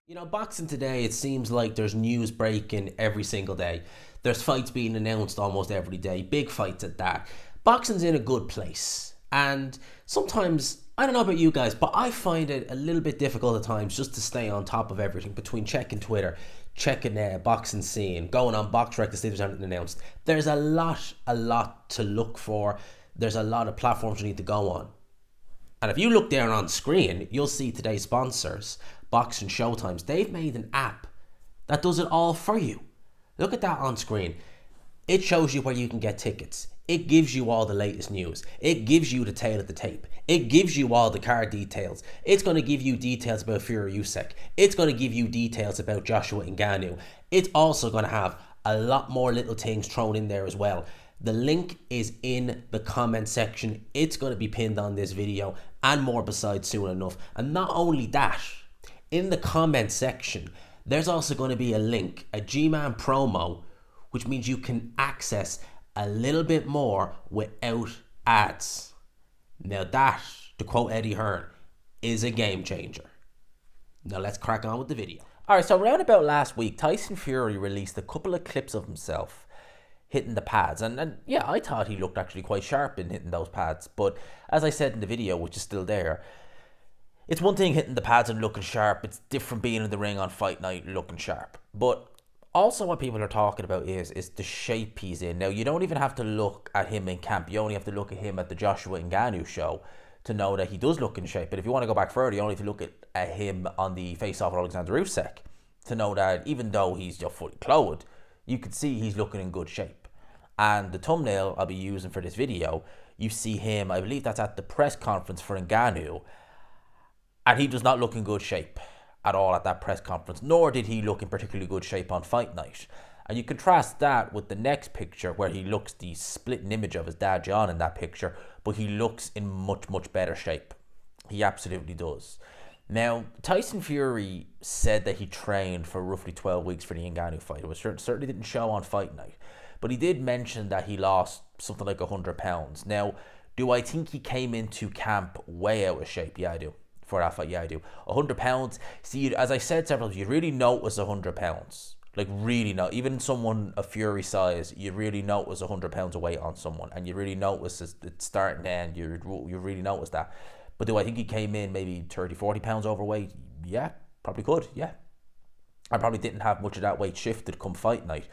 You know, boxing today, it seems like there's news breaking every single day. There's fights being announced almost every day, big fights at that. Boxing's in a good place. And sometimes, I don't know about you guys, but I find it a little bit difficult at times just to stay on top of everything between checking Twitter, checking boxing scene, going on BoxRec to see if there's anything announced. There's a lot to look for. There's a lot of platforms you need to go on. And if you look there on screen, you'll see today's sponsors, Boxing Showtimes. They've made an app that does it all for you. Look at that on screen. It shows you where you can get tickets. It gives you all the latest news. It gives you the tail of the tape. It gives you all the card details. It's going to give you details about Fury Usyk. It's going to give you details about Joshua Ngannou. It's also going to have a lot more little things thrown in there as well. The link is in the comment section. It's going to be pinned on this video and more besides soon enough. And not only that, in the comment section, there's also going to be a link, a G-Man promo, which means you can access a little bit more without ads. Now that, to quote Eddie Hearn, is a game changer. Now let's crack on with the video. Alright, so around about last week, Tyson Fury released a couple of clips of himself hitting the pads. And yeah, I thought he looked actually quite sharp in hitting those pads. But as I said in the video, which is still there, it's one thing hitting the pads and looking sharp. It's different being in the ring on fight night looking sharp. But also what people are talking about is the shape he's in. Now, you don't even have to look at him in camp. You only have to look at him at the Joshua Ngannou show to know that he does look in shape. But if you want to go back further, you only have to look at him on the face-off with Alexander Usyk to know that even though he's just fully clothed, you can see he's looking in good shape. And the thumbnail I'll be using for this video, you see him, I believe that's at the press conference for Ngannou, and he does not look in good shape at all at that press conference, nor did he look in particularly good shape on fight night. And you contrast that with the next picture where he looks the splitting image of his dad John in that picture, but he looks in much better shape. He absolutely does. Now, Tyson Fury said that he trained for roughly 12 weeks for the Ngannou fight. It was certainly didn't show on fight night, but he did mention that he lost something like 100 pounds. Now, do I think he came into camp way out of shape? Yeah, I do. For that fight, yeah, I do. 100 pounds. See, as I said several times, you really notice 100 pounds. Like, really know. Even someone of Fury size, you really notice 100 pounds of weight on someone, and you really notice it's starting to end. You really notice that. But do I think he came in maybe 30, 40 pounds overweight? Yeah, probably could. Yeah, I probably didn't have much of that weight shifted come fight night.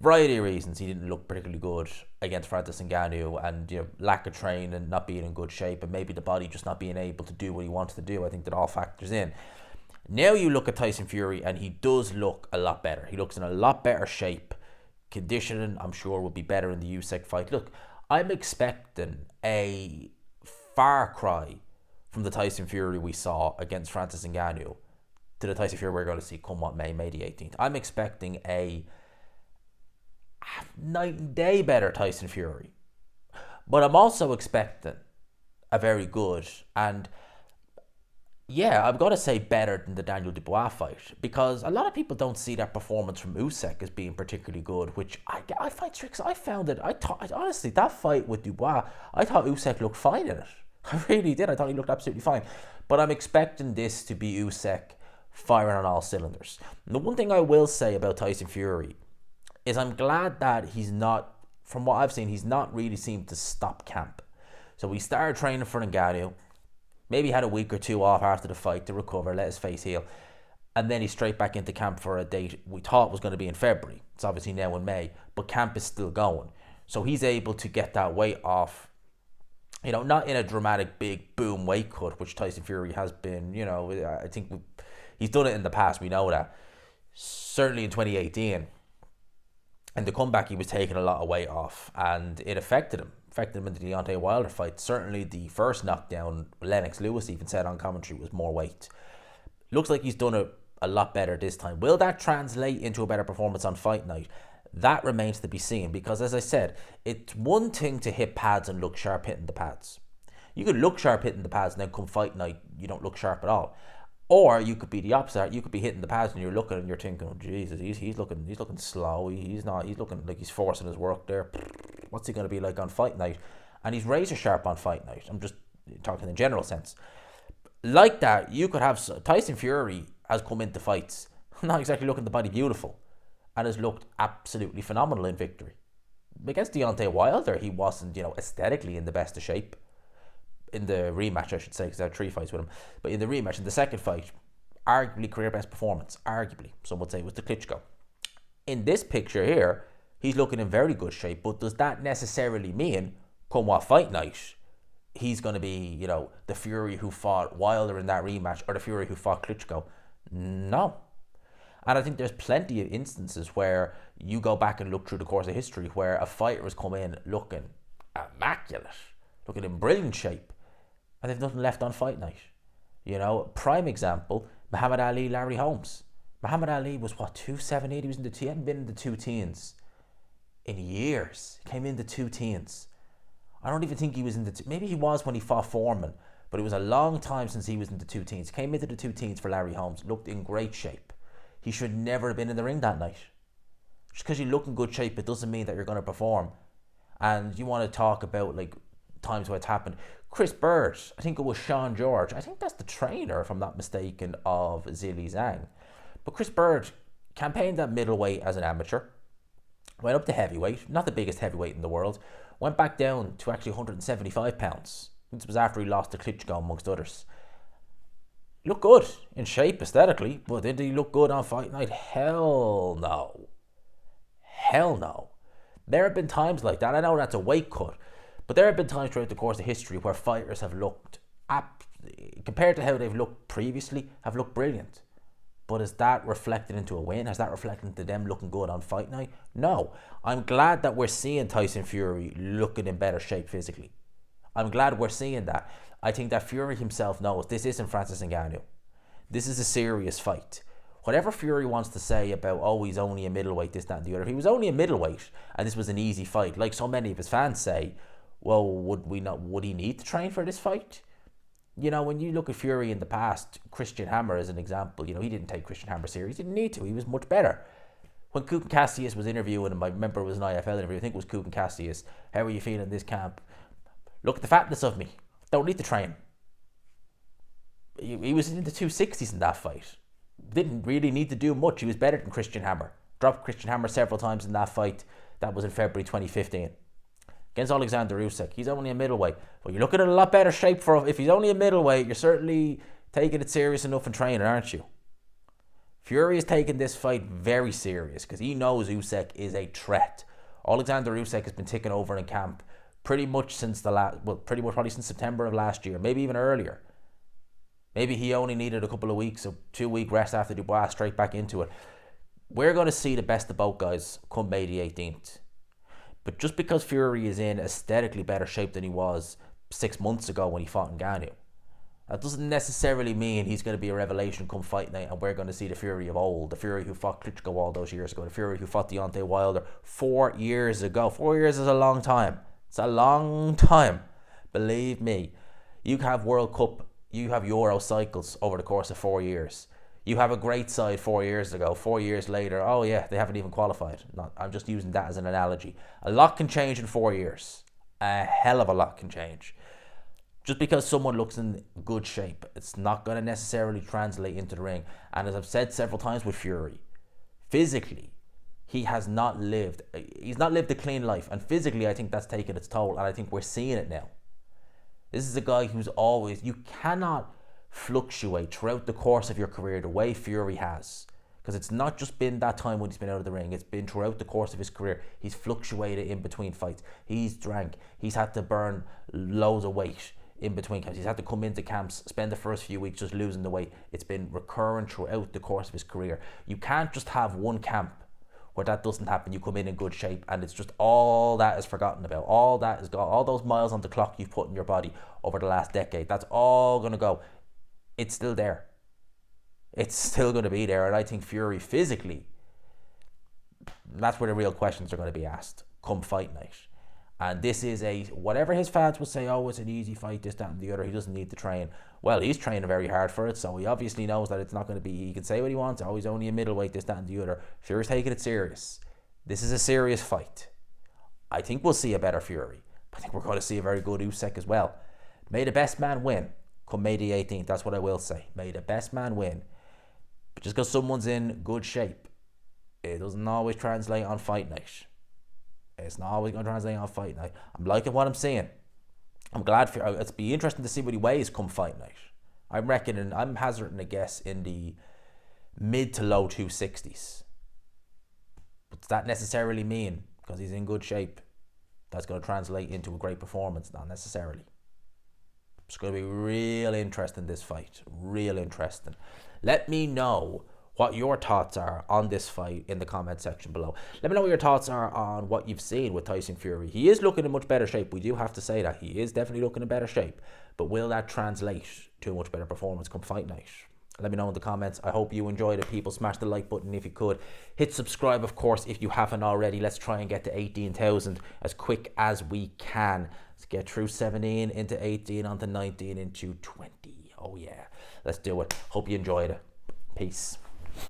Variety of reasons, he didn't look particularly good against Francis Ngannou, and lack of training, not being in good shape, and maybe the body just not being able to do what he wanted to do. I think that all factors in. Now you look at Tyson Fury, and he does look a lot better. He looks in a lot better shape. Conditioning, I'm sure, will be better in the Usyk fight. Look, I'm expecting a far cry from the Tyson Fury we saw against Francis Ngannou to the Tyson Fury we're going to see come what May the 18th. I'm expecting a night and day better Tyson Fury. But I'm also expecting a very good and, yeah, I've got to say better than the Daniel Dubois fight, because a lot of people don't see that performance from Usyk as being particularly good, which I find tricks. I found it. I thought, honestly, that fight with Dubois, I thought Usyk looked fine in it. I really did. I thought he looked absolutely fine. But I'm expecting this to be Usyk firing on all cylinders. And the one thing I will say about Tyson Fury is I'm glad that he's not, from what I've seen, he's not really seemed to stop camp. So he started training for Ngannou, maybe had a week or two off after the fight to recover, let his face heal, and then he's straight back into camp for a date we thought was going to be in February. It's obviously now in May, but camp is still going. So he's able to get that weight off, not in a dramatic big boom weight cut, which Tyson Fury has been, I think he's done it in the past, we know that. Certainly in 2018. And the comeback, he was taking a lot of weight off, and it affected him in the Deontay Wilder fight. Certainly the first knockdown, Lennox Lewis even said on commentary, was more weight. Looks like he's done it a lot better this time. Will that translate into a better performance on fight night? That remains to be seen, because as I said, it's one thing to hit pads and look sharp hitting the pads. You could look sharp hitting the pads and then come fight night, you don't look sharp at all. Or you could be the opposite. You could be hitting the pads and you're looking and you're thinking, oh, Jesus, he's looking slow. He's looking like he's forcing his work there. What's he going to be like on fight night? And he's razor sharp on fight night. I'm just talking in a general sense. Like that, you could have Tyson Fury has come into fights not exactly looking the body beautiful and has looked absolutely phenomenal in victory. Against Deontay Wilder, he wasn't, aesthetically in the best of shape. In the rematch, I should say, because I had 3 fights with him. But in the rematch, in the second fight, arguably career best performance. Arguably, some would say, was the Klitschko. In this picture here, he's looking in very good shape. But does that necessarily mean, come what fight night, he's going to be, the Fury who fought Wilder in that rematch or the Fury who fought Klitschko? No. And I think there's plenty of instances where you go back and look through the course of history where a fighter has come in looking immaculate, looking in brilliant shape, and they've nothing left on fight night. Prime example, Muhammad Ali, Larry Holmes. Muhammad Ali was 278? He hadn't been in the 2 teens in years. He came in the 2 teens. I don't even think he was in the maybe he was when he fought Foreman, but it was a long time since he was in the 2 teens. Came into the 2 teens for Larry Holmes, looked in great shape. He should never have been in the ring that night. Just because you look in good shape, it doesn't mean that you're going to perform. And you want to talk about times where it's happened. Chris Bird, I think it was Sean George. I think that's the trainer, if I'm not mistaken, of Zhilei Zhang. But Chris Bird campaigned at middleweight as an amateur. Went up to heavyweight, not the biggest heavyweight in the world. Went back down to actually 175 pounds. This was after he lost to Klitschko, amongst others. Looked good in shape aesthetically, but did he look good on fight night? Hell no. Hell no. There have been times like that. I know that's a weight cut, but there have been times throughout the course of history where fighters have looked, compared to how they've looked previously, have looked brilliant. But is that reflected into a win? Has that reflected into them looking good on fight night? No. I'm glad that we're seeing Tyson Fury looking in better shape physically. I'm glad we're seeing that. I think that Fury himself knows this isn't Francis Ngannou. This is a serious fight. Whatever Fury wants to say about, he's only a middleweight, this, that, and the other. If he was only a middleweight and this was an easy fight, like so many of his fans say, well, would he need to train for this fight? When you look at Fury in the past, Christian Hammer as an example, he didn't take Christian Hammer serious. He didn't need to. He was much better. When Kukan Cassius was interviewing him, I remember it was an IFL interview, I think it was Kukan Cassius. How are you feeling in this camp? Look at the fatness of me. Don't need to train. He was in the 260s in that fight. Didn't really need to do much. He was better than Christian Hammer. Dropped Christian Hammer several times in that fight. That was in February 2015. Against Alexander Usyk. He's only a middleweight. Well, you're looking at a lot better shape for if he's only a middleweight. You're certainly taking it serious enough in training, aren't you? Fury is taking this fight very serious because he knows Usyk is a threat. Alexander Usyk has been ticking over in camp pretty much since probably since September of last year, maybe even earlier. Maybe he only needed a couple of weeks, a 2-week rest after Dubois, straight back into it. We're going to see the best of both guys come May the 18th. But just because Fury is in aesthetically better shape than he was 6 months ago when he fought Ngannou, that doesn't necessarily mean he's going to be a revelation come fight night and we're going to see the Fury of old, the Fury who fought Klitschko all those years ago, the Fury who fought Deontay Wilder 4 years ago. 4 years is a long time. It's a long time. Believe me. You have World Cup, you have Euro cycles over the course of 4 years. You have a great side 4 years ago. 4 years later, they haven't even qualified. I'm just using that as an analogy. A lot can change in 4 years. A hell of a lot can change. Just because someone looks in good shape, it's not going to necessarily translate into the ring. And as I've said several times with Fury, physically, he's not lived a clean life. And physically, I think that's taken its toll. And I think we're seeing it now. This is a guy who's you cannot fluctuate throughout the course of your career the way Fury has. Because it's not just been that time when he's been out of the ring. It's been throughout the course of his career. He's fluctuated in between fights. He's drank. He's had to burn loads of weight in between camps. He's had to come into camps, spend the first few weeks just losing the weight. It's been recurrent throughout the course of his career. You can't just have one camp where that doesn't happen. You come in good shape and it's just all that is forgotten about. All that is gone. All those miles on the clock you've put in your body over the last decade, that's all going to go. It's still there. It's still going to be there. And I think Fury physically, that's where the real questions are going to be asked come fight night. And this is whatever his fans will say, it's an easy fight, this, that, and the other, he doesn't need to train. Well, he's training very hard for it, so he obviously knows that it's not going to be, he can say what he wants, he's only a middleweight, this, that, and the other. Fury's taking it serious. This is a serious fight. I think we'll see a better Fury. I think we're going to see a very good Usyk as well. May the best man win come May the 18th, that's what I will say. May the best man win. But just because someone's in good shape, it doesn't always translate on fight night. It's not always going to translate on fight night. I'm liking what I'm seeing. I'm glad for it's be interesting to see what he weighs come fight night. I'm hazarding a guess in the mid to low 260s. But does that necessarily mean, because he's in good shape, that's going to translate into a great performance? Not necessarily. It's going to be real interesting, this fight. Real interesting. Let me know what your thoughts are on this fight in the comment section below. Let me know what your thoughts are on what you've seen with Tyson Fury. He is looking in much better shape. We do have to say that. He is definitely looking in better shape. But will that translate to a much better performance come fight night? Let me know in the comments. I hope you enjoyed it, people. Smash the like button if you could. Hit subscribe, of course, if you haven't already. Let's try and get to 18,000 as quick as we can. Let's get through 17 into 18, onto 19, into 20. Oh, yeah. Let's do it. Hope you enjoyed it. Peace.